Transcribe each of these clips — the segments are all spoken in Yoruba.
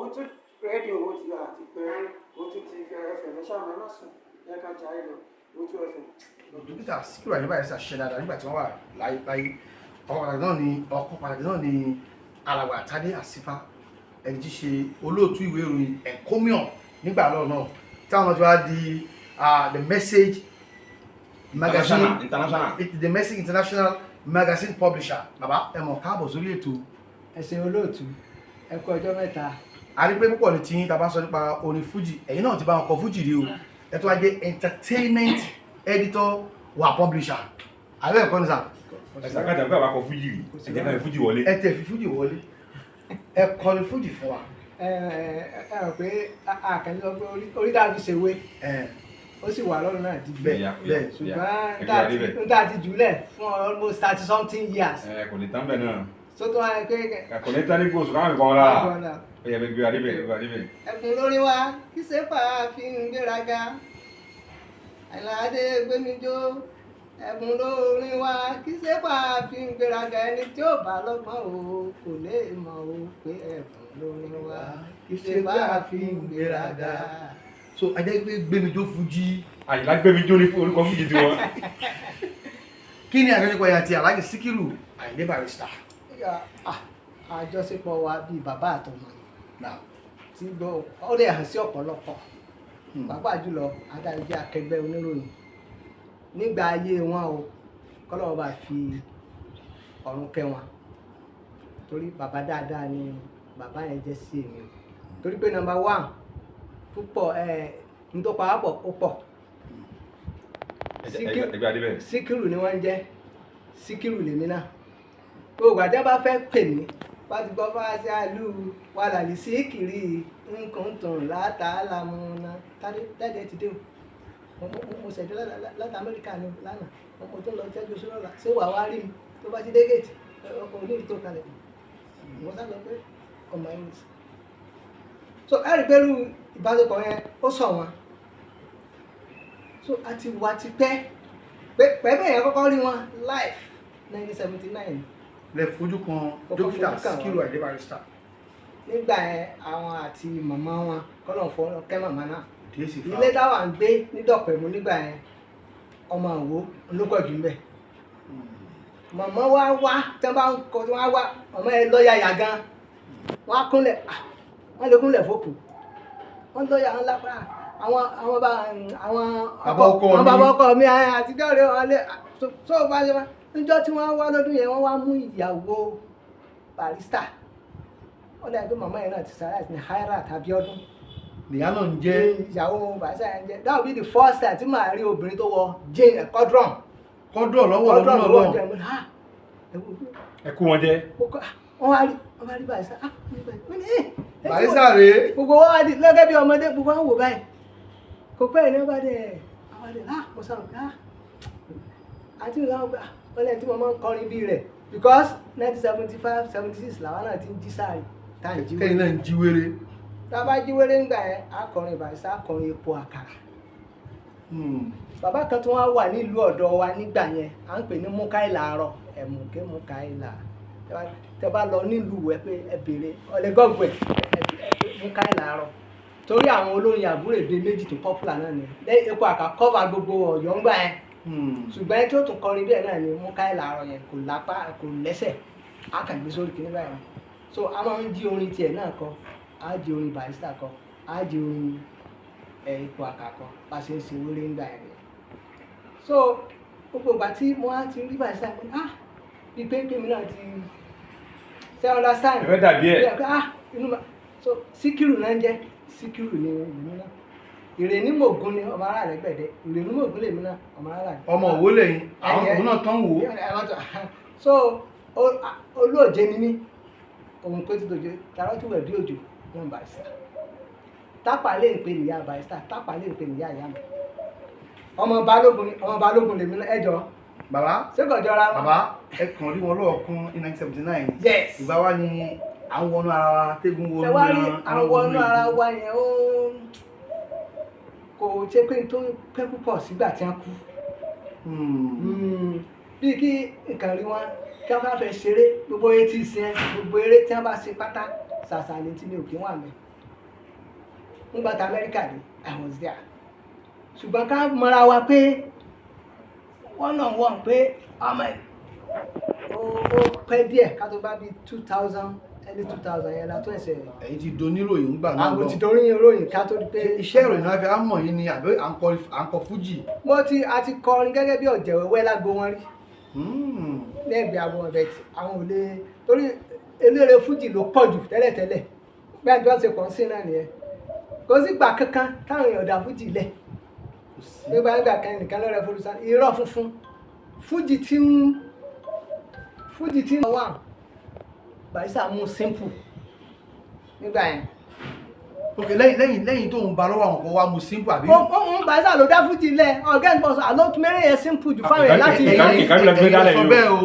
òun tún rédíò owó ti gbà àti pé òun tún ti ẹfẹ̀ lẹ́sàmọ́ ẹ má sùn ẹ ká jà ẹ lọ òun tún ẹfẹ̀. dókítà Sikiru Ayinde Barrister ṣiṣẹ́ dáadáa nígbà tí wọ́n wà láyé ọkọ̀ pàtàkì náà ni alàgbà Tade Asifa ẹni tí ṣe olóòtú ìwé ìròyìn Encomium nígbà náà táwọn ọjọ́ wá di the message magazine the message international magazine publisher bàbá ẹ mọ̀ káàbọ̀ sórí ètò. ẹ ṣé olóòtú ẹ kú ọjọ́ mẹ́ta. a rí pé púpọ̀ ní tí tá bá sọ nípa orin fújì ẹ̀yin náà ti bá wọn kọ fújì rí o ẹ tó wá jẹ́ entertainment editor wà publisher àbẹ́ ẹ̀kọ́ ní sà. ẹ̀sà kájà pé àbákọ fújì rí ẹ̀jẹ̀ náà fújì wọlé. ẹ tẹ̀ fi fújì wọlé ẹ kọrin fújì fún wa. ẹ rò pé àkànní sọ pé orí dàbí ṣèwé ó sì wà lọ́rùn náà di bẹ́ẹ̀ ṣùgbọ́n n ta ti jùlẹ̀ fún almost 30 something years. kò lè tán bẹ́ẹ̀ náà. sótó wa pé kò lè tán ní gbòòsù káwọn ìkan lára ẹ̀yà bẹ gbé adébẹ̀. ẹkùn lórí wa kí sèpà fi ń gbéraga àìláde gbémijó ẹkùn lórí wa kí sèpà fi ń gbéraga ẹni tí ó bá lọ́gbọ́n o kò lè mọ̀ o pé ẹkùn lórí wa kí sèpà fi ń gbéraga. so ajá pé gbémijó fújì. àyìnlá gbémijó ní orúkọ fújì tiwọn. kí ni àjọṣepọ̀ yẹn àti Alhaji Sikiru Ayinde Barrister. àjọṣepọ̀ wa bíi bàbá àtọmọ tí gbọ́ ó lè hàn sí ọ̀pọ̀lọpọ̀ pàápàá jùlọ adarí jẹ́ akẹgbẹ́ oníròyìn nígbà ayé wọn o kọ́lọ́wọ́ bá fi ọ̀run kẹ́ wọn torí bàbá dáadáa ni bàbá yẹn jẹ́ sí èmi torí pé number 1 púpọ̀ ní tó pàápọ̀ ó pọ̀ Síkírù ni wọ́n ń jẹ́ Síkírù lèmi náà gbogbo àti bá fẹ́ pè mí bá ti gbọ́ fáṣí àlù wàlàlì Síkírì nǹkan tàn látàlámúná Tade ti dé o mo ṣẹ̀dọ́ láti Amẹ́ríkà ní lánàá ọmọ tó lọ tẹ́jú sí lọ́la ṣé wàá wá rí mi tó bá ti dé gèètì ọkọ̀ onídìí tó kalẹ̀ mo sá lọ pé ọmọ ẹni so ẹ̀rí pẹ̀lú ìbáṣepọ̀ yẹn ó sọ wọn so àti wà ti pẹ́ pẹ́ẹ́bẹ́ yẹn kọ́kọ́ rí wọn live 1979 lẹ fojú kan dókítà Sikiru Ayinde Barrister. nígbà yẹn àwọn àti màmá wọn kọ́nà fọ́ kẹ́ màmá náà ilé táwa ń gbé nídọ̀pẹ̀mú nígbà yẹn ọmọ àwo olókọ̀ jù ń bẹ̀ màmá wá tí wọ́n bá ń kọ́ tí wọ́n wá ọmọ ẹ lọ́ọ̀yà yà gan wọ́n á kúnlẹ̀ wọ́n lè kúnlẹ̀ fòkù wọ́n lọ́ọ̀yà wọn lápá àwọn bàbá ọkọ mi àtijọ́ rẹ̀ wọ́n lé tó bá ṣe wá níjọ́ tí wọ́n wá lọ́dún yẹn wọ́n wá mú ìyàwó Barrister wọ́n dàbí pé màmá yẹn náà ti sára ní Hairat Abiodun nìyá náà ń jẹ́ ìyàwó Barrister yẹn jẹ́ that will be the first time tí màá rí obìnrin tó wọ jane kọ́dúrọ̀n lọ́wọ́ ẹ kú wọn jẹ. wọ́n wá rí Barrister Barrister rèé gbogbo wọn wá di lọ́gẹ́ bí ọmọdé gbogbo wọn wò báyìí kò pẹ́ ní ọba dẹ̀ àwọn dẹ̀ mo sọ̀rọ̀ pé àti ìlànà pé wọ́n lẹ́yìn tí mo máa ń kọrin bí rẹ̀ because 1975 76 làwọn náà ti ń jí sáré tá à ń jí wéré. kẹ́yìn náà ń jí wéré. tá a bá jí wéré ńgbà yẹn akọrin Barrister akọrin epo àkàrà. bàbá kan tí wọ́n wà nílùú ọ̀dọ̀ wa nígbà yẹn à ń pè ní Mukaila àárọ̀ ẹ̀mùké Mukaila tẹ bá lọ nílùú ẹ pé ẹ béèrè ọ̀lẹ́gọ́gbẹ̀ Mukaila àárọ̀ torí àwọn olórin àbúrò èdè méjì tó popular náà ni lẹ́yìn epo àkàrà cover gbogbo Ọ̀yọ́ ńgbà yẹn ṣùgbọ́n ẹni tí ó tún kọrin bẹ́ẹ̀ náà ni Mukaila àárọ̀ yẹn kò lápá kò lẹ́sẹ̀ á kàn gbé sórí kìíní báyìí so a máa ń jí orin tiẹ̀ náà kọ á jí orin Barrister kọ á jí orin ipò àkàkọ bá ṣe ń ṣe wéré ńgbà yẹn so gbogbo ìgbà tí mo á ti rí Barrister pé bí pé mi náà ti ṣe understand ẹ fẹ́ dàbí ẹ̀ inú ma so Síkírù náà ń jẹ́ Síkírù ni èmi náà Ìrèní Mògún ni ọmọ ara rẹ̀ gbẹ̀dẹ̀ Ìrèní Mògún lèmi náà ọmọ ara rẹ̀. ọmọ òwò lẹ́yìn àwọn òun náà tán wò ó. so olóòjé ni mí òun pé tí tòjé tààrà tó wẹ̀ bí òjò náà Barrister tápà lè ń pè níyà Barrister tápà lè ń pè níyà ìyá mi ọmọ balógun lèmi náà ẹjọ́. bàbá ṣékọ̀jọ́ra wọn. bàbá ẹ kàn rí wọn lọ́ọ̀kún ní 1979. yes ìgbà wa ni àwọn wọnú ara wa tẹ́gun wọnú ara wọn. àwọn wọnú ara wa yẹn ó kò ṣe pé tó pẹ́ púpọ̀ sígbà tí wọ́n kú. bí kí nǹkan rí wọn kí wọ́n fẹ́ ṣeré gbogbo etí ìsìn gbogbo eré tí wọ́n bá ṣe pátá ṣàṣà ní tí mi ò kí wọ́n àmì nígbà tá Amẹ́ríkà dé I was there ṣùgbọ́n ká mọra wa pé wọ́n náà wọ̀n pé ọmọ ẹ̀ ó pẹ́ díẹ̀ ká tó bá bí 2000 early 2000 yẹn la tó ẹsẹ̀. ẹ̀yin ti doníròyìn ń gbà náà lọ. àwọn ti dorí ìròyìn ká tó di pé. iṣẹ́ ìròyìn náà fi á mọ̀ yín ni àbí à ń kọ fújì. a ti kọrin gẹ́gẹ́ bí ọ̀jẹ̀ wẹ́wẹ́ lágbo wọn rí. lẹ́ẹ̀bí àwọn ọ̀bẹ tí àwọn ò lè torí eléré fújì ló pọ̀ jù tẹ́lẹ̀tẹ́lẹ̀ bí àjọ ṣe pọ̀ sí náà nìyẹn kò sí gbà kankan táwọn èèyàn dá fújì lẹ̀ nígbà kan nìkan lọ́rẹ̀ fúlùsá irọ́ funfun fújì tí ń wà Barrister mú simple nígbà yẹn. ok lẹ́yìn tó ń ba lọ́wọ́ àwọn kan wá mú simple àbí. Barrister ló dá fújì lẹ̀ ọ̀gá ìbọn sọ àlọ́ mẹ́rẹ̀ yẹn simple jù fáwọn ẹ̀ láti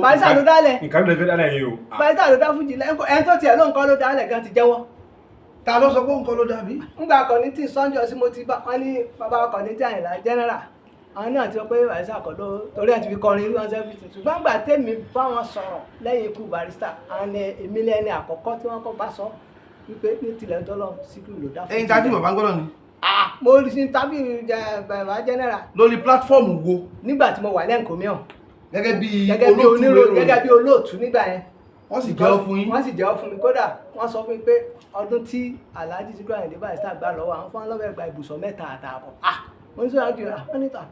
Barrister ló dálẹ̀. nǹkan bí lè fi dálẹ̀ yìí o. Barrister ló dá fújì lẹ̀ ẹni tó tiẹ̀ ló ń kọ́ ló dálẹ̀ gan ti jẹ́wọ́. ta ló sọ pé nǹkan ló dàbí. ńgbà kọ̀nítì Sunday sí mo ti bá wọn ní bàbá kọ̀nítì Àyìnlá general àwọn náà ti sọ pé Barrister kọ̀ ló torí ẹ̀ ti fi kọrin irú ọ̀sẹ̀ fi tì ṣùgbọ́n gbà tèmi bá wọn sọ̀rọ̀ lẹ́yìn ikú Barrister àwọn èmi lẹ́ni àkọ́kọ́ tí wọ́n kọ́ bá sọ wípé ní tilẹ̀ tọ́lọ̀ Síkírù ló dá fún mi. ẹ̀yin tábìlì bàbá ń gbọ́dọ̀ ni. mo rí sí tábìlì bàbá general. lórí pílátífọ́ọ̀mù wo. nígbà tí mo wà lẹ́ǹkó mìíràn. gẹ́gẹ́ bí olóòtú nígbà yẹn. wọ́n sì jẹ́wọ́ fún yín. wọ́n sì jẹ́wọ́ fún mi kódà wọ́n sọ fún mi pé ọdún tí Alhaji Sikiru Ayinde Barrister gbà lọ́wọ́ àwọn fún ọlọ́wọ́ ẹgbà ibùsọ̀ 3 àtààbọ̀. wọ́n ní sọ́yà jù wọ́n ní ta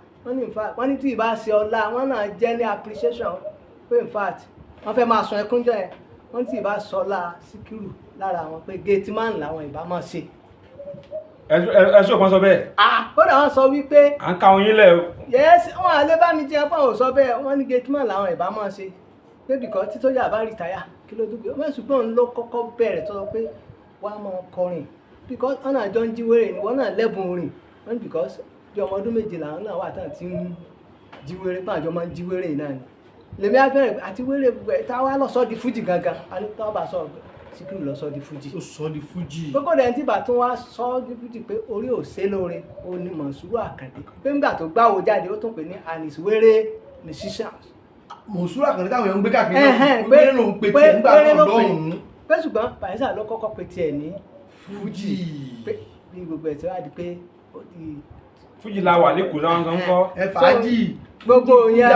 wọ́n ní tí ìbá ṣe ọlá wọ́n náà jẹ́ ní appreciation pé in fact wọ́n fẹ́ máa sun ẹkún jọ yẹn wọ́n tí ìbá sọ ọlá Síkírù lára àwọn pé gate man làwọn ìbá máa ṣe. ẹ̀sùn ọ̀kan sọ bẹ́ẹ̀. kódà wọ́n sọ wípé. à ń ka oyin lẹ̀ o. yẹ́sì wọn àlẹ́ bá mi jẹ́ pọ́n ò sọ bẹ́ẹ̀ wọ́n ní gate man làwọn ìbá máa ṣe pé bìkọ́ tí tó yà bá rìtáyà kí ló dúpẹ́ wọ́n ṣùgbọ́n ló kọ́kọ́ bẹ̀rẹ̀ tó sọ pé wọ́n á máa kọrin because wọ́n náà jọ ń jí wéré ni wọ́n náà lẹ́bùn orin wọ́n because bí ọmọ ọdún méje làwọn náà wà tán tí ń jí wéré pọ́n àjọ máa ń jí wéré náà ni lèmi abẹ́rẹ́ àti wéré gbogbo ẹ̀ táwa lọ sọ́ di fújì gangan àní táwa bá sọ Síkírù lọ sọ́ di fújì. ó sọ di fújì. gbogbo dẹ̀ tí bàtún wá sọ di fújì pé orí ò sé lóore ó ní Mọ̀nsúrù Àkàndé pé ńgbà tó gbáwo jáde ó tún pè ní anis wéré musicians. Mọ̀nsúrù Àkàndé táwọn èèyàn ń gbé káàkiri náà pé ló ń pe tiẹ̀ nígbà náà lọ́hùn-ún. pé ṣùgbọ́n Barrister ló kọ́kọ́ pe tiẹ̀ ní fújì pé bí gbogbo ẹ̀ tí wá di pé ó di. fújì la wà lẹ́kọ̀ọ́ láwọn kan kọ́. ẹ fàájì. gbogbo yẹn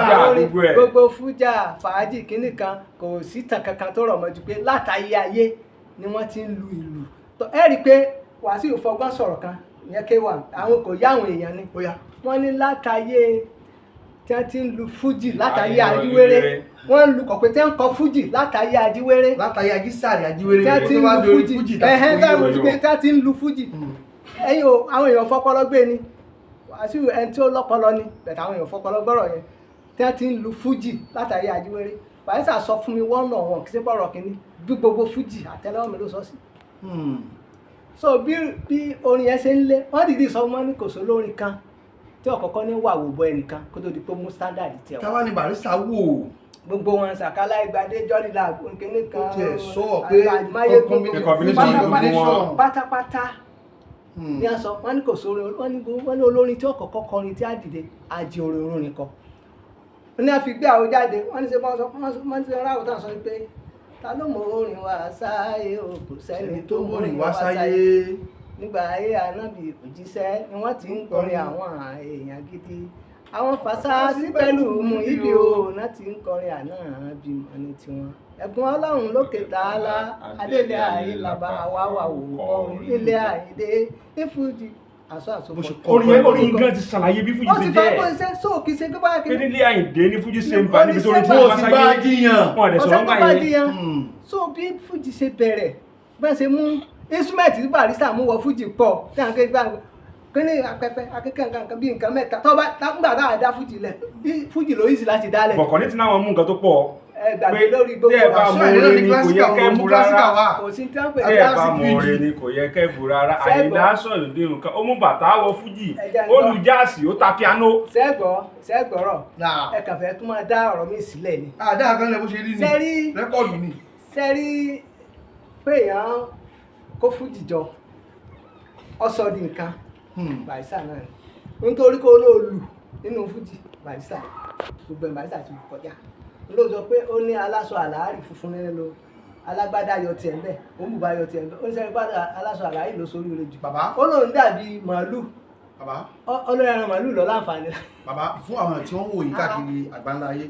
gbogbo fújà fàájì kínní kan kò sí tàn kankan tó rọ̀ mọ́ ju pé látàyé ayé ni wọ́n ti ń lu ìlù. ẹ rí i pé Wàsíù fọgbọ́n sọ̀rọ̀ kan ìyẹn kéwà àwọn kò yá àwọn èèyàn ni wọ́n ní látàyé tí wọ́n ti ń lu fújì látàyé ajíwéré wọ́n ń lu kọ̀pẹ́ tí wọ́n ń kọ fújì látàyé ajíwéré látàyé ajísàrè ajíwéré tí wọ́n ti ń lu fújì tí wọ́n ti ń lu fújì ẹ̀yin o àwọn èèyàn fọpọlọ gbé ni Wàsíù ẹni tí ó lọ́pọlọ ni bẹ̀tẹ̀ àwọn èèyàn fọpọlọ gbọ́rọ̀ yẹn tí wọ́n ti ń lu fújì látàyé ajíwéré Barrister sọ fún mi wọ́n náà wọn kì í ṣe bọ̀rọ̀ kínní bí gbogbo fújì àtẹ́lẹwọ́ mi ló sọ sí. so bí orin yẹn ṣe ń lé wọ́n dìde sọ wọ́n ní kò só lórin kan tí ọ̀kọ̀ọ̀kan ní wà wò bọ ẹnìkan kó tó di pé mú standard tiẹ̀ wá. táwa ni Barrister wò. gbogbo wọn Sàkálà Ìgbàdé jọ́lílà kínní kan ó tiẹ̀ sọ pé combination pátápátá ní a sọ wọ́n ní kò sórin wọ́n ní olórin tí ọ̀kọ̀ọ̀kan kọrin tí á dìde àjẹ orin kan ní a fi gbé àwọn jáde wọ́n ní ṣe wọ́n ti ráwọ̀ tán sọ pé ta ló mọ orin wá sáyé o kò sẹ́ni tó mọ orin wá sáyé nígbà ayé Ànábì òjíṣẹ́ ni wọ́n ti ń kọrin àwọn èèyàn gidi àwọn fàṣásí pẹ̀lú mú ibi o náà ti ń kọrin àná bímọ ní tiwọn ẹ̀bùn Ọlọ́run lókè tààlà adélé ayé làbá wà wò orin ilé Àyìndé ní fújì orin gan ti ṣàlàyé bí fújì ṣe jẹ́. ó ti fẹ́ kó ṣe sóòkì ṣe gbọ́dọ̀ kí. pé nílé Àyìndé ní fújì ṣe ń bá níbi tó rí tí wọ́n bá sáyé wọn àdẹ̀ sọ̀rọ̀ bá yẹn. so bí fújì ṣe bẹ̀rẹ̀ bẹ́ẹ̀ ṣe mú instrument tí Barrister mú wọ fújì pọ̀ tí àwọn kékeré gbàgbọ́ kíní apẹpẹ akẹ́kẹ́ nǹkan bíi nǹkan mẹ́ta tó bá nígbà tá a dá fújì lẹ̀ fújì ló easy láti dálẹ̀. bọ̀kọ̀ ní ti náà wọn mú nǹkan tó pọ̀. gbàgbé lórí gbogbo tẹ́ ẹ bá mọ orin ni kò yẹ kẹ́ bu rárá. kò sí tí wọ́n pè tẹ́ ẹ bá mọ orin ni kò yẹ kẹ́ bu rárá. Àyìndá sọ̀rọ̀ dé nǹkan ó mú bàtà wọ fújì ó lu jáàsì ó ta piano. sẹ́gbọ̀rọ̀ ẹ kàn fẹ́ tún máa dá ọ̀rọ̀ mi sílẹ̀ ni. àdá kan lẹ bó ṣe rí ni rẹ́kọ̀dù ni. sẹ́rí pé èèyàn kó fújì jọ ọ̀sọ̀ di nǹkan Barrister náà ni nítorí kó olóòlù nínú fújì Barrister gbogbo ẹ̀ Barrister ti kọjá ló sọ pé ó ní aláṣọ àlàárì funfun nínú alágbádá yọ tiẹ̀ ńbẹ̀ òmùbá yọ tiẹ̀ ńbẹ̀ ó ní sẹ́ni gbádà aláṣọ àlàyé ló sórí rẹ̀ jù. bàbá ó lóun dàbí màálù. bàbá ọlọ́run màálù lọ láǹfààní. bàbá fún àwọn tí wọ́n wò yín káàkiri àgbáńlá ayé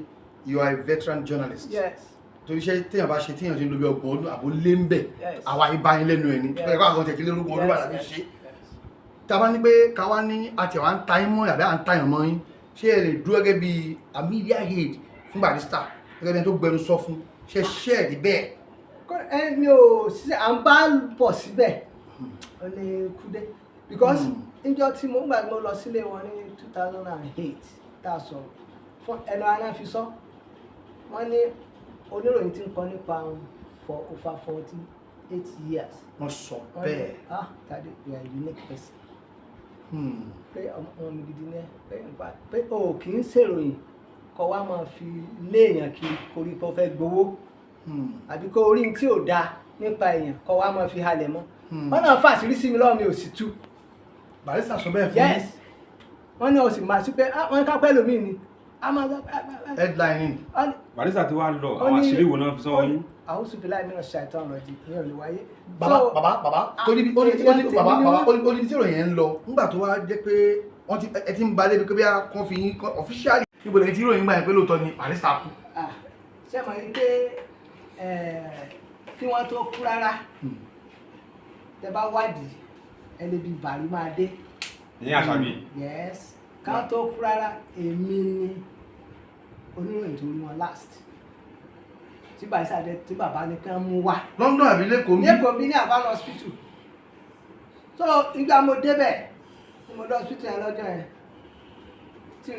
you are a veteran journalist. Yes. torí iṣẹ́ téèyàn bá ṣe téèyàn ti ń lo bí ọgbọ̀n ọdún àbó lé ń bẹ̀ àwa ibà yín lẹ́nu ẹ̀ ní ẹ̀kọ́ àgọ́ tẹ̀kí lórúkọ ọdún bàtà fi ṣe. tá a bá ní pé káwá ní àtẹ̀wá ń ta yín mọ́ àbí à ń ta yàn mọ́ yín ṣé ẹ lè dúró gẹ́gẹ́ bí a media aid fún Barrister gẹ́gẹ́ bí ẹni tó gbẹnu sọ fún ṣe ṣẹ́ ẹ̀ níbẹ̀. mi ò ṣiṣẹ́ à ń bá bọ̀ síbẹ̀ ó ní kúdé because níjọ́ tí mo ń gbà mo lọ sílé wọn ní 2008 tá a sọ fún ẹnu ara fi sọ wọ́n ní oníròyìn tí ń kọ nípa for over 48 years. wọ́n sọ bẹ́ẹ̀. Tade you are a unique person. pé ọmọ mi gidi ní pé o kì í ṣèròyìn kọ wá máa fi léèyàn kiri korí kó fẹ́ gbowó àbí kó orí tí ò dáa nípa èèyàn kọ wá máa fi halẹ̀ mọ́ wọ́n náà fàṣírí sí mi lọ́wọ́ mi ò sì tú. Barrister sọ bẹ́ẹ̀ fún mi. Yes wọ́n ní o sì máa sí pé wọ́n ká pẹ́ lómi ni a máa sọ headline. Barrister ti wá lọ àwọn àṣírí wo náà fi sọ yín. àwọn sùn bíláì mìíràn ṣàìtàn ọ̀rọ̀ di ìyẹn ò lè wáyé. bàbá ó ní tí ìròyìn yẹn ń lọ nígbà tó wá jẹ́ pé wọ́n ti ń balẹ̀ bí a kàn fi yín officially níbo lẹ́yìn tí ìròyìn gbà yẹn pé lóòótọ́ ni Barrister kú. ṣé mo rí pé kí wọ́n tó kú rárá tẹ bá wádìí ẹni bíi bàrí máa dé. ní àṣàbí. yes ká tó kú rárá èmi ni oníròyìn tó rí wọn last tí Barrister dé tí bàbá ní kán mú wá. London àbí lẹ́kọ̀ọ́ mi. lẹ́kọ̀ọ́ mi ní Avan hospital so ìgbà mo débẹ̀ ni mo lọ hospital yẹn lọ́jọ́ yẹn tí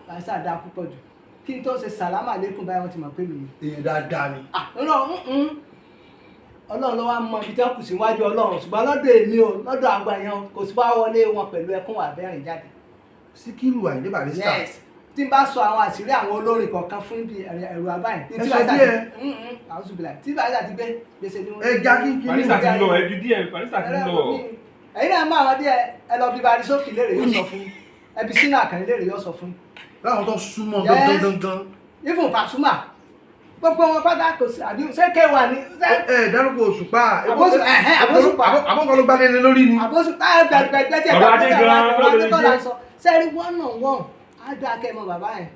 Barrister dá púpọ̀ jù kí n tó ṣe sàlámà lẹ́kùn báyìí wọ́n ti mọ̀ pé mi ni. èèyàn dáadáa ni. Ọlọ́run ló wá mọ ibi tí wọ́n kù síwájú Ọlọ́run ṣùgbọ́n lọ́dọ̀ èmi o lọ́dọ̀ àgbà yẹn kò sí bá wọlé wọn pẹ̀lú ẹkún àbẹ́rìn jáde. Sikiru Ayinde Barrister. Yes tí n bá sọ àwọn àṣírí àwọn olórin kọ̀ọ̀kan fún ibi ẹ̀rù àbáyìn. ẹ sọ díẹ̀. àwọn ṣùgbọ́n tí Barrister ti gbé gbèsè ni wọ́n. ẹ já kínkín. Barrister ti lọ ẹbí díẹ̀ Barrister ti lọ. ẹ̀yin náà máa wọ́n díẹ̀ ẹ lọ bí Barrister léèrè yóò sọ fún ẹbí sínú àkànní léèrè yóò sọ fún. láwọn tó súnmọ́ gangan. even Pasuma gbogbo wọn pátá kò sí àbí ṣé kẹwà ni. dárúkọ Òṣùpá. Àbóṣùpá àbọ̀kọ́ ló gbálẹ̀ lé lórí ni. Àbóṣùpá gbẹgbẹgbẹ tí ẹ bá gbé àwọn sọ sẹ́rí one on one á dá kẹ́mọ bàbá yẹn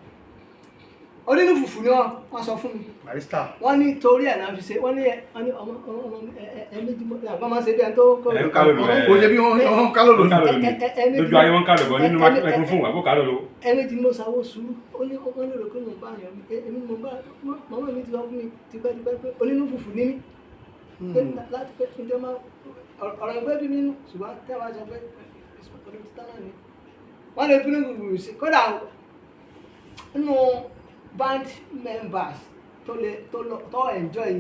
onínú fùfú ni wọ́n sọ fún mi. Barrister. wọ́n ní torí ẹ̀ náà fi ṣe wọ́n ní ọmọ méjì àgbà máa ṣe bí ẹni tó kọ́ ẹ̀ ń kálò lò ẹ̀ kò jẹ́ bí wọ́n kálò lò ní lójú ayé wọn kálò bọ̀ nínú ẹkùn fún àbó kálò lò. ẹ̀mí tí mo sáwó sùúrù ó ní ọmọ nílò pé mo bá yàn èmi mo bá màmá mi ti sọ fún mi tipẹ́tipẹ́ pé onínú fùfú ní mí pé láti pé kí n jẹ́ máa ọ̀rọ̀ ìgbẹ́ bí nínú ṣùgbọ́n tẹ́ wá sọ pé ọdún títà náà ni wọ́n lè bínú gbùgbùrù sí kódà nínú band members tó enjoy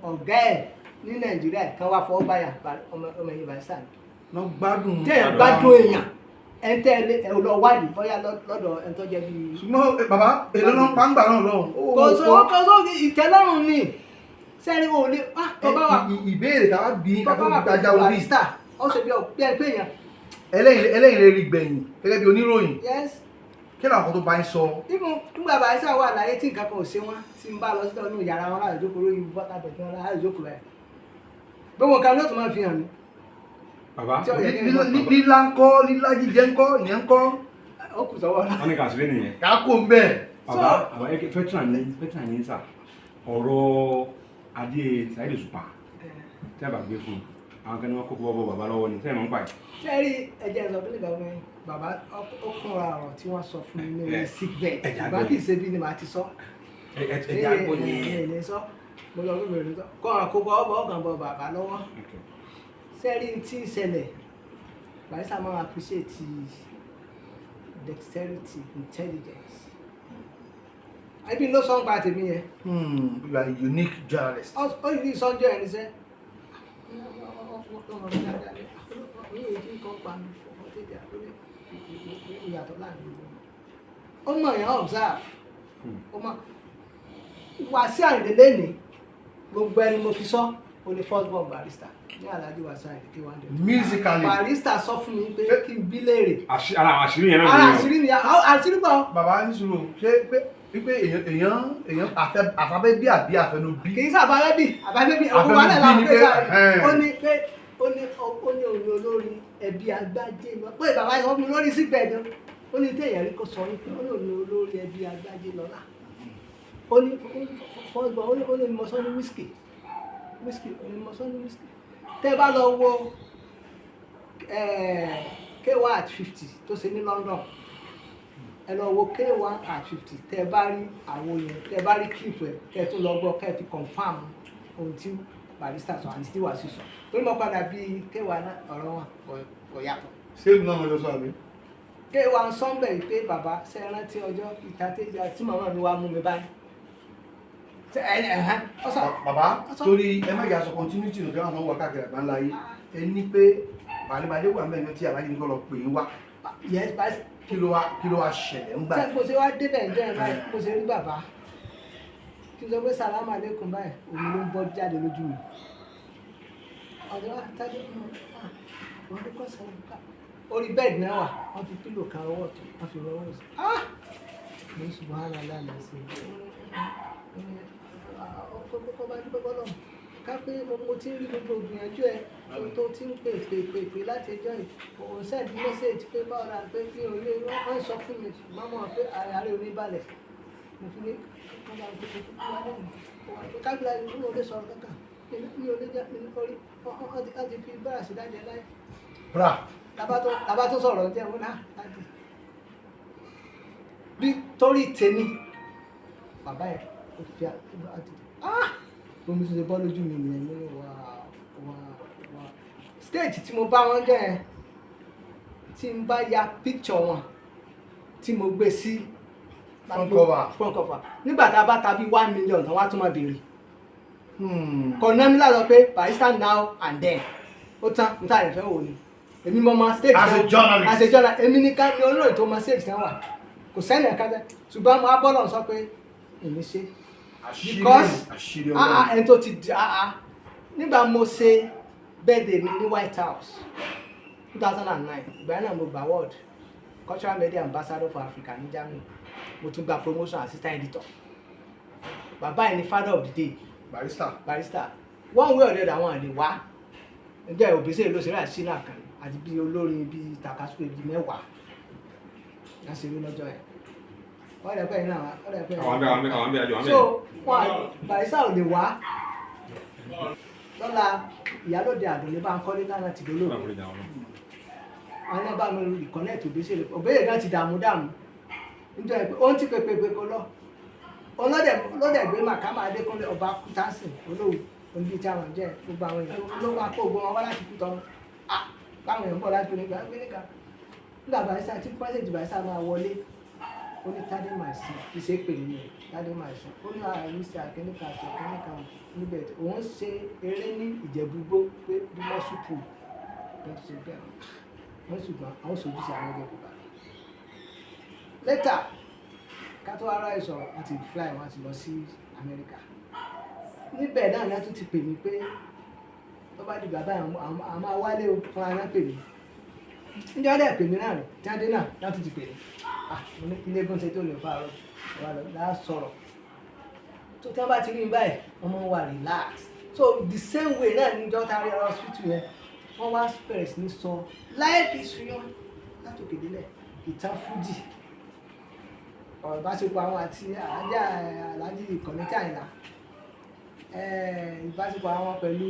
ọ̀gá ẹ̀ ní Nàìjíríà kan wá fọwọ́ báyà ọmọ ẹ̀yìn Barrister ni. lọ gbádùn. tẹ́yàn gbádùn èèyàn ẹ̀ńtẹ́ ẹ̀ lọ wádìí bóyá lọ́dọ̀ ẹ̀ tó jẹ́ bí. ṣùgbọ́n bàbá èlò náà pàǹgbà náà lọ́hùn. kò só ìtẹ́lọ́rùn ni sẹ́ni wo lè tó bá wà. ìbéèrè táwa bí kájá orí. Barrister ó ṣe bí ẹ pé èèyàn. ẹlẹ́yìn lè rí gbẹ̀yìn gẹ́gẹ́ bí oníròyìn. yes. kí làwọn kan tó bá ń sọ. nígbà Barrister wà láyé tí nǹkan kan ò ṣe wọn tí ń bá lọ sí ọdún yàrá wọn láti jókòó lórí bọ́tà bẹ̀tẹ̀ wọn láti jókòó rẹ̀ gbogbo nǹkan ló tún máa fi hàn mí. bàbá lílá ń kọ́ lílá jíjẹ ń kọ́ ìyẹn ń kọ́. ó kù sọ́wọ́ náà. wọ́n ní kàṣírí nìyẹn. kákó ń bẹ̀. bàbá àwọn fẹ́tìràn ní sà ọ̀rọ̀ adé Saheed Òṣùpá tẹ́ bá gbé fún àwọn kan ní wọ́n kókó bọ́ bàbá lọ́wọ́ ni tẹ́ẹ̀ mọ́ ń pa ẹ̀. sẹ́ẹ̀rì ẹ̀jẹ̀ ìsọ̀ tó lè gbà wọ́n bàbá ó kúnra ọ̀rọ̀ tí wọ́n sọ fún mi ní sick bed ìgbà kì í ṣe bí ni màá ti sọ. ẹ̀jẹ̀ àgbọ̀ yẹn. ẹ̀ sọ mo lọ gbé bẹ̀rẹ̀ sọ kọ́ àkókò ọ̀gàn bọ̀ bàbá lọ́wọ́. sẹ́ẹ̀rì tí ìṣẹ̀lẹ̀ Barrister máa appreciate dexterity intelligence. àbí ló sọ ń pa tèmi yẹn. You are a unique journalist. ó yìí sọ́njọ́ ẹ̀ ní sẹ́ ọmọ yẹn observe ọmọ Wasiu Ayinde lẹ́ni gbogbo ẹni mo fi sọ o ní first born Barrister ní Alhaji Wasiu Ayinde K100 musically Barrister sọ fún mi pé kí n bí léèrè àṣírí yẹn náà ara àṣírí ni àṣírí pọ̀. bàbá ní sùúrù ṣé pé wípé èèyàn àfàbẹ́ bí àbí àfẹnú bí. kì í sábàbẹ́ bí òun wà náà láwọn pé ó ní òun olórí ẹbí Agbájé lọ pé bàbá yẹn wọ́n mú lórí sígbẹ̀ gan ó ní téèyàn rí kó sọ wípé ó ní òun olórí ẹbí Agbájé lọ́la ó ní fọ́gbọ́n ó ní mọ́sán ní wíṣkì ó ní mọ́sán ní wíṣkì tẹ́ bá lọ wo K1 at 50 tó ṣe ní London ẹ lọ wo K1 at 50 tẹ́ bá rí àwọn yẹn tẹ́ bá rí clip ẹ kẹ́ tó lọ gbọ́ kẹ́ fi confam ohun tí Barrister sọ àti tí wàá sì sọ torí mo padà bí K1 ọ̀rọ̀ wọn kò yàtọ̀. ṣé ìlú náà lọ sọ àbí. K1 sọ́ńbẹ̀ pé bàbá ṣe rántí ọjọ́ ìtàtẹ́jà tí màmá mi wá mú mi báyìí. bàbá torí ẹ má yà sọ continuity nù kí wọn wọ káàkiri àgbáńlá yìí ẹ ní pé balẹ̀balẹ̀ wà mẹ́rin tí Alhaji ní kọ́ lọ pè é wá. kí ló wá ṣẹlẹ̀ ń gbà. mo ṣe wá débẹ̀ ǹjẹ́ ẹ̀ báyìí mo ṣe rí bàbá kí n sọ pé sàlámù alékùn báyìí omi ló ń bọ́ jáde lójú mi. ọ̀dọ́ wa Tade wọ́n ní kọ́ sàlámù ká orí bẹ́ẹ̀dì náà wà wọ́n fi pílò kan ọwọ́ tó wọ́n fi rọwọ́ sí. mo ń sùn wàhálà lálẹ́ sí i kókó bá dúpẹ́ bọ́lọ̀ ká pé mo ti ń rí gbogbo ìgbìyànjú ẹ tó ti ń pè láti ẹjọ́ yìí òun send message pé báwo la pé bí òun lè wọ́n sọ fún mi mọ́mọ́ pé ààrẹ oníbalẹ̀ mo fi ní kọ́ńtà gbogbo wà lẹ́nu kábílà ìlú ò lè sọ̀rọ̀ kankan mi ò lè jẹ́ mi nítorí wọ́n ti fi bára sí dájẹ́ láyé. Labá tó sọ̀rọ̀ jẹ́ wọn náà láti bí torí tèmi bàbá yẹn ó fi àti omi tó ṣe bọ́ lójú mi nìyẹn nínú wà stage tí mo bá wọn jẹ́ yẹn tí n bá ya picture wọn tí mo gbé sí front cover nígbà tá a bá ta bí 1 million tán wá tún máa béèrè kọ̀nàmílà sọ pé Barrister now and then ó tán níta ìfẹ́ wò ni èmi mọ ma stage as a journalist èmi ní ká ní olóòtú tó mọ stage náà wà kò sẹ́ni ẹ̀ka tẹ́ ṣùgbọ́n mo á bọ́lọ̀ sọ pé èmi ṣe because ẹni tó ti di nígbà mo ṣe birthday mi ní White House 2009 ìgbà náà mo gba award cultural media ambassador for Africa ní Germany mo tún gba promotion assistant editor bàbá yẹn ni father of the day Barrister one way or the other àwọn àlè wá ẹgbẹ́ òbíṣẹ́ ló ṣe rà sínú àkànní àti bí olórin bíi takasúpè bíi mẹ́wàá láti rí lọ́jọ́ yẹn ọ̀rẹ́ pẹ́ náà ọ̀rẹ́ pẹ́ náà so wọn Barrister ò lè wá lọ́la ìyálòde àdùnní bá ń kọ́lé náà ti dolóògbé àwọn náà bá mi reconnect òbíṣẹ́ náà ti dààmú nítorí pé ó ń ti pépépé kó lọ ọlọ́dẹ̀ gbé màkàmá adékúnlé ọba kútásìn olóòwò oníbi tí àwọn jẹ́ gbogbo àwọn èèyàn olówó akó ògbó wọn wá láti kú tọ́ báwọn èèyàn bọ̀ láti gbé nígbà nígbà Barrister tí pẹ́sẹ̀ntì Barrister máa wọlé ó ní Tade my son kì í ṣe pè mí Tade my son ó ní àìrísí akẹ́nìkà àti akẹ́nìkà níbẹ̀ òun ṣe eré ní Ìjẹ̀bú-Igbó pé bí mọ́sùpù bẹ́ẹ̀ ṣe bẹ́ẹ̀ wọ́n ṣùgbọ́n àwọn sojú sí àwọn ẹgbẹ́ bàbá lẹ́tà ká tó ara ẹ̀ sọ̀rọ̀ wọ́n ti fly wọ́n ti lọ sí Amẹ́ríkà níbẹ̀ náà náà tún ti pè mí pé tó bá di bàbá àwọn máa wálé o fún ara pè mí níjọ́ dẹ̀ pè mí náà rẹ̀ tí wọ́n dé náà tún ti pè mí mo ní ilé gúnṣe tó lè fa àrọ́ wà lọ láà sọ̀rọ̀ tó tí wọ́n bá ti rí báyìí wọ́n máa ń wà relax so the same way náà níjọ́ tá a rí ara hospital yẹn wọ́n wá bẹ̀rẹ̀ sí ní sọ life history wọn látòkè délẹ̀ ìtàn fújì ọ̀rọ̀ ìbáṣepọ̀ àwọn àti Alhaji Enikeni Àyìnlá ìbáṣepọ̀ àwọn pẹ̀lú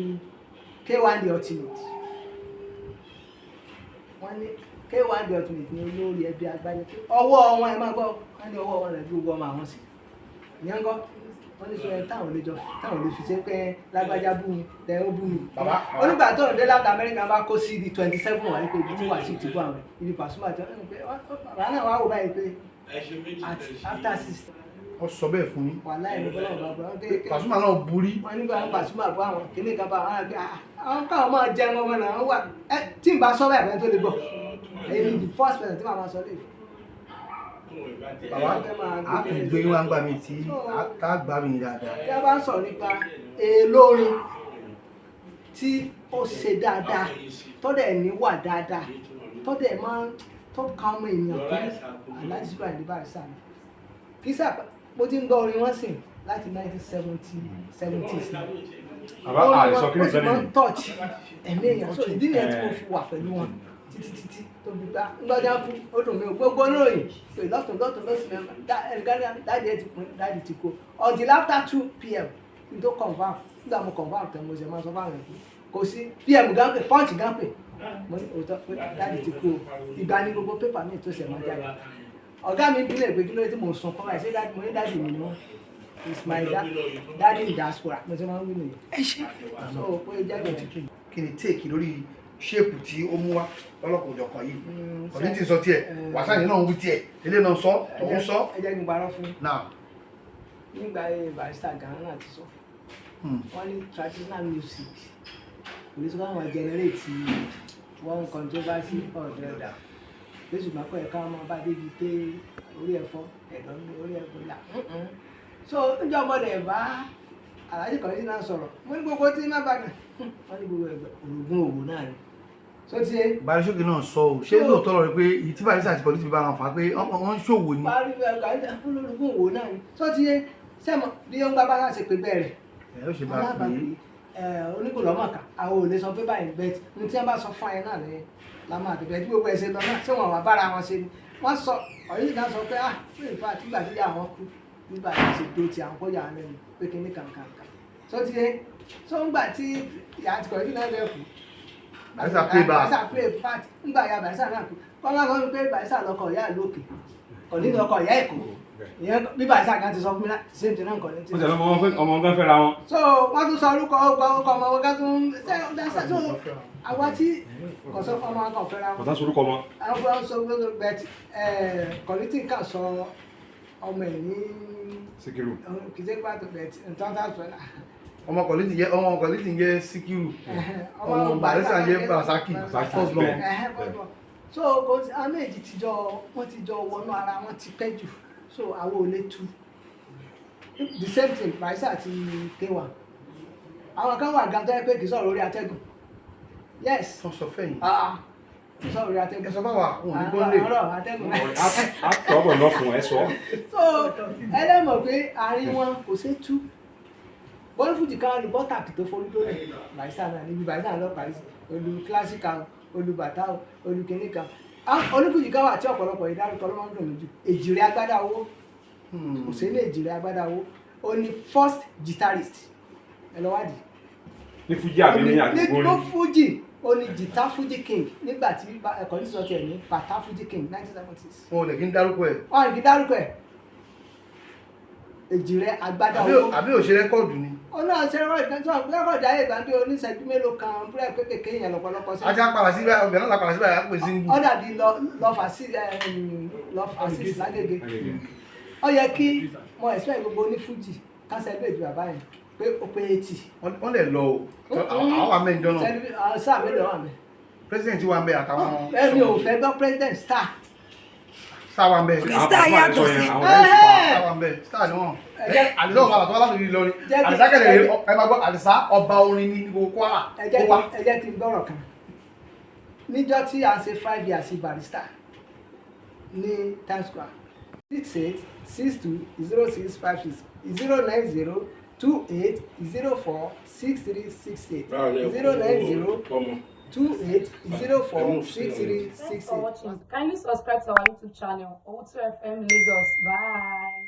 K1 the ultimate wọ́n ní K1 the ultimate ní olórí ẹbí Agbájé ọwọ́ wọn ẹ máa gbọ́ wọ́n ní ọwọ́ wọn rẹ̀ bí gbogbo ọmọ àwọn sí ìyẹn ń gbọ́ wọ́n ní sọ ẹ táwọn lè fi ṣe pé lágbájá bú mi tẹ ó bú mi onígbà tó ń dé láti Amẹ́ríkà bá kó sí di 27 wà ní pé ibi tí wà sí ti bú àwọn ibi Pasuma tí wọ́n ní pé bàbá náà wà wò báyìí pé after 6 wọ́n sọ bẹ́ẹ̀ fún yín wà láì ní bọ́lá ọ̀bá Pasuma náà burí wọ́n nígbà Pasuma bú àwọn kìíní kan bá àwọn àgbẹ̀ àwọn káwọn máa jẹun ọmọ náà wà tí n bá sọ bẹ́ẹ̀ bẹ́ẹ̀ tó lè gbọ́ èyí ni the first person tí màá máa sọ lè bàbá a kì í gbé wá ń gbà mí tí a gbà mí dáadáa. tí a bá ń sọ̀rọ̀ nípa olórin tí ó ṣe dáadáa tọ́dẹ̀ níwà dáadáa tọ́dẹ̀ máa ń tọ́ka ọmọ ènìyàn pé Alhaji Sikiru Ayinde Barrister ni kì í sà mo ti ń gbọ́ orin wọn sìn láti 1970s náà. Àìsàn kí ni sọ sẹ́ni? touch ẹ̀mí èèyàn so ìdí nìyẹn tí mo fi wà pẹ̀lú wọn títí tó fi gbá ńgbọ́dá kú ó dùn mí ò gbogbo oníròyìn pé lọ́tún lọ́sìn mẹ́ma ẹnìkan dáàdì ẹ̀ ti pín dáàdì ti kó until after 2 p.m. kí n tó confam nígbà mo confam tẹ̀ mo ṣe máa sọ fáwọn ẹ̀kú kò sí pm gánpè punch gánpè mo ní òótọ́ pé dáàdì ti kó ìgbà ní gbogbo pépà mi tó ṣẹ̀ máa jáde ọ̀gá mi bílẹ̀ pé kí ló dé tí mo sùn kọ́ báyìí ṣé dáàdì mo ní dáàdì mi ni wọ́n is my daddy in diaspora mo ṣe máa ń wí nìyẹn. ẹ ṣe. so pé jáde ẹ̀ kí ni téèkì lórí ṣéèpù tí ó mú wá lọ́lọ́kùn òjọ̀kan yìí ọ̀dún tí ń sọ tiẹ̀ wàsáyé náà ń wí tiẹ̀ ilé náà sọ òun sọ. ẹ jẹ́ kí n parọ́ fún náà nígbà Barrister Ghana ti sọ wọ́n ní traditional music kò ní sọ káwọn generate one controversy ọ̀dẹ̀ẹ̀dà bí ṣùgbọ́n kọ́ ẹ̀ka ọmọ bá débi pé orí ẹ̀fọ́ ẹ̀dọ́ ní orí ẹ̀fọ́ yà so níjọ́ ọmọdé bá Alhaji kan náà sọ̀rọ̀ mo ní gbogbo tí má bàgà wọ́n ní gbogbo ẹgbẹ́ orogún òwò náà ni so ti ẹ. Barrister náà sọ ò ṣé lóòótọ́ lọ rí pé ìyí tí Barrister àti politics bá wọn fà á pé wọ́n ń ṣòwò ni. orogún òwò náà ni so ti ẹ sẹ́mo bí ó ń gbá bá ṣe pé bẹ́ẹ̀ ẹ ó ṣe bá a pè é. oníkòlọ́mọ̀ká àwọn ò lè sọ pé báyìí bẹ́ẹ̀ ní tí wọ́n bá sọ fún ẹ náà ni la máa tẹ̀lé tí gbogbo ẹ̀ṣẹ̀ lọ náà tí wọ́n wà bára wọn ṣe ni wọ́n sọ ọ̀yìn náà sọ pé fún ìfà tígbà tí àwọn kú nígbà tí ṣe tó ti àwọn kọjá lẹ́nu pé kíní kankan so ti ẹ so ńgbà tí ìyá àti kọ̀ọ̀kì náà lẹ́ kú Barrister play part ńgbà ìyá Barrister náà kú kọ́ máa sọ pé Barrister lọkọ̀ ìyá lókè kọ̀ọ̀ní lọkọ̀ ìyá èkó ìyẹn bí Barrister kan ti sọ fún mi náà same thing náà kọ̀ọ̀ní ti sọ. ọmọ ọgbẹ́ fẹ́ra wọn. so wọ́n tún sọ orúkọ ọmọ wọn ká tún ṣe so àwa tí kò sọ fún ọmọ wọn kàn fẹ́ra wọn. kò tán sorúkọ wọn. àwọn fúlọ́ sọ gbogbo bẹ́ẹ̀ kọ̀ọ̀ní tí kà sọ ọmọ ẹ̀ ní Sikiru. kì í ṣe pàtó bẹ́ẹ̀ nǹkan tá a sọ náà. ọmọ kọ̀lítì ń jẹ́ Sikiru ọmọ Barrister ń jẹ́ Basaki first born. so àwọn méjì wọ́n ti jọ wọnú ara wọn ti pẹ́ jù so àwọn ò lè tu the same thing Barrister àti K1 àwọn kan wà gan tó yẹ pé kì í sọ̀rọ̀ orí atẹ́gùn yes wọ́n sọ fẹ́yìn. kì í sọ̀rọ̀ orí atẹ́gùn. ẹ sọ fáwọn àwọn onígbọ́nlé. ọ̀rọ̀ atẹ́gùn náà. a tọ́ bọ̀ lọ fún ẹ sọ. so ẹlẹ́mọ̀ pé àárín wọn kò ṣe tú bọ́ọ̀lù fújì kan lu bọ́tàkì tó forí tó lẹ̀ Barrister náà níbi Barrister náà lọ Paris olú classical olú bàtà olú kìnìún kan olúfújì kan wà tí ọ̀pọ̀lọpọ̀ ìdárúkọ ló máa ń dùn lójú èjìrè agbádá owó kò sí ní èjìrè agbádá owó ó ní first guitarist ẹ lọ wádìí. ní fújì àbí ní àdúgbò ní fújì ó ní jìtá fújì king nígbà tí ẹ̀kọ́ ní sọ́kẹ́ ní bàtà fújì king 1970s. wọn ò lè kí n dárúkọ ẹ. wọn ò lè kí n dárúkọ ẹ èjìrè agbádá owó. àbí ò ṣe rẹ́kọ̀dù ni. ọ̀nà ṣẹlẹ̀ ìkan tí wọ́n rẹ́kọ̀dù ayé ìgbà bí oníṣẹ́jú mélòó kan búrẹ́ kékeré yẹn lọ́pọ̀lọpọ̀ sí. ajá padà sí báyìí ọbẹ̀ náà la padà sí báyìí àpè sí ń. ọ̀dà di lọ́fàásì lágége ó yẹ kí mo expect gbogbo onífújì kásẹ̀ lè ju bàbá yẹn pé ó pé 80. wọ́n lè lọ o àwọn àmì ìjọ náà. sáà mélòó wà mí. president wa ń bẹ àtàwọn. ẹni ò fẹ́ gbọ́ president star. star wa ń bẹ. Star yàtọ̀ sí. star wa ń bẹ star ni wọn. àdìsá ọ̀gá àtọ́wọ́ láti rí lọ́rin àdìsá kẹlẹ̀ ẹ máa gbọ́ àdìsá ọba orin ní gbogbo Kwara. ẹ jẹ́ kí n gbọ́rọ̀ kan níjọ́ tí a ṣe 5 years sí Barrister ní Times Square 68620656 09028046368 09028046368. Kindly subscribe to our YouTube channel, O2FM Lagos. Bye.